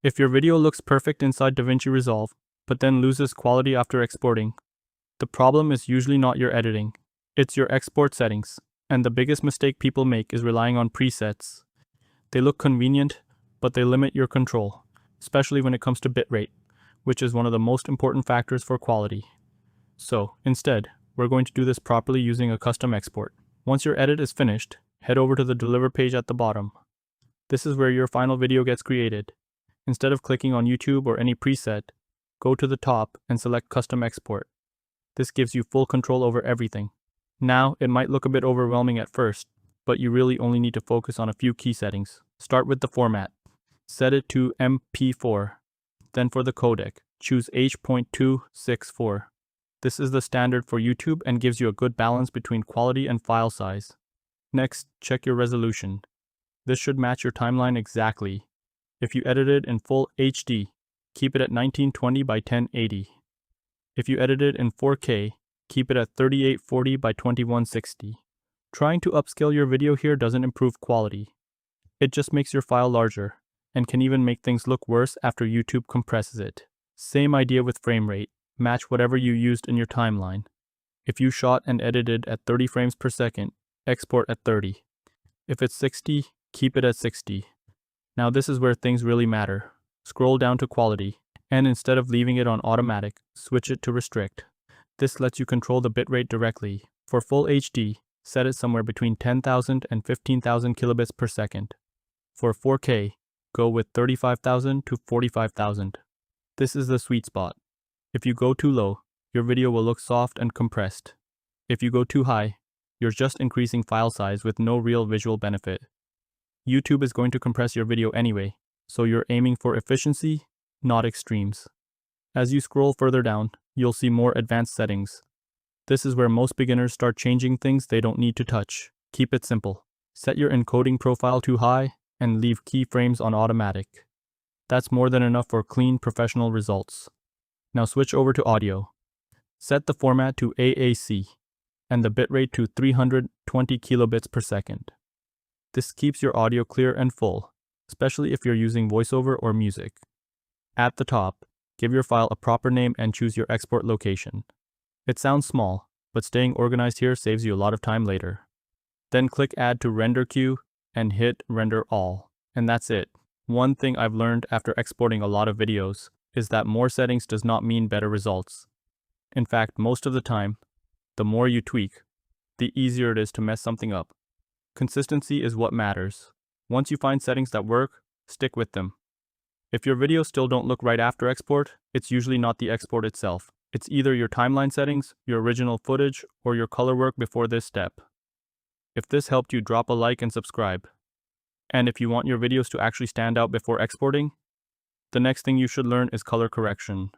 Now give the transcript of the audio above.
If your video looks perfect inside DaVinci Resolve, but then loses quality after exporting, the problem is usually not your editing. It's your export settings, and the biggest mistake people make is relying on presets. They look convenient, but they limit your control, especially when it comes to bitrate, which is one of the most important factors for quality. So, instead, we're going to do this properly using a custom export. Once your edit is finished, head over to the Deliver page at the bottom. This is where your final video gets created. Instead of clicking on YouTube or any preset, go to the top and select Custom Export. This gives you full control over everything. Now, it might look a bit overwhelming at first, but you really only need to focus on a few key settings. Start with the format. Set it to MP4. Then for the codec, choose H.264. This is the standard for YouTube and gives you a good balance between quality and file size. Next, check your resolution. This should match your timeline exactly. If you edit it in full HD, keep it at 1920 by 1080. If you edit it in 4K, keep it at 3840 by 2160. Trying to upscale your video here doesn't improve quality. It just makes your file larger, and can even make things look worse after YouTube compresses it. Same idea with frame rate. Match whatever you used in your timeline. If you shot and edited at 30 frames per second, export at 30. If it's 60, keep it at 60. Now this is where things really matter. Scroll down to quality, and instead of leaving it on automatic, switch it to restrict. This lets you control the bitrate directly. For full HD, set it somewhere between 10,000 and 15,000 kilobits per second. For 4K, go with 35,000 to 45,000. This is the sweet spot. If you go too low, your video will look soft and compressed. If you go too high, you're just increasing file size with no real visual benefit. YouTube is going to compress your video anyway, so you're aiming for efficiency, not extremes. As you scroll further down, you'll see more advanced settings. This is where most beginners start changing things they don't need to touch. Keep it simple. Set your encoding profile to high and leave keyframes on automatic. That's more than enough for clean, professional results. Now switch over to audio. Set the format to AAC and the bitrate to 320 kilobits per second. This keeps your audio clear and full, especially if you're using voiceover or music. At the top, give your file a proper name and choose your export location. It sounds small, but staying organized here saves you a lot of time later. Then click Add to Render Queue and hit Render All. And that's it. One thing I've learned after exporting a lot of videos is that more settings does not mean better results. In fact, most of the time, the more you tweak, the easier it is to mess something up. Consistency is what matters. Once you find settings that work, stick with them. If your videos still don't look right after export, it's usually not the export itself. It's either your timeline settings, your original footage, or your color work before this step. If this helped you, drop a like and subscribe. And if you want your videos to actually stand out before exporting, the next thing you should learn is color correction.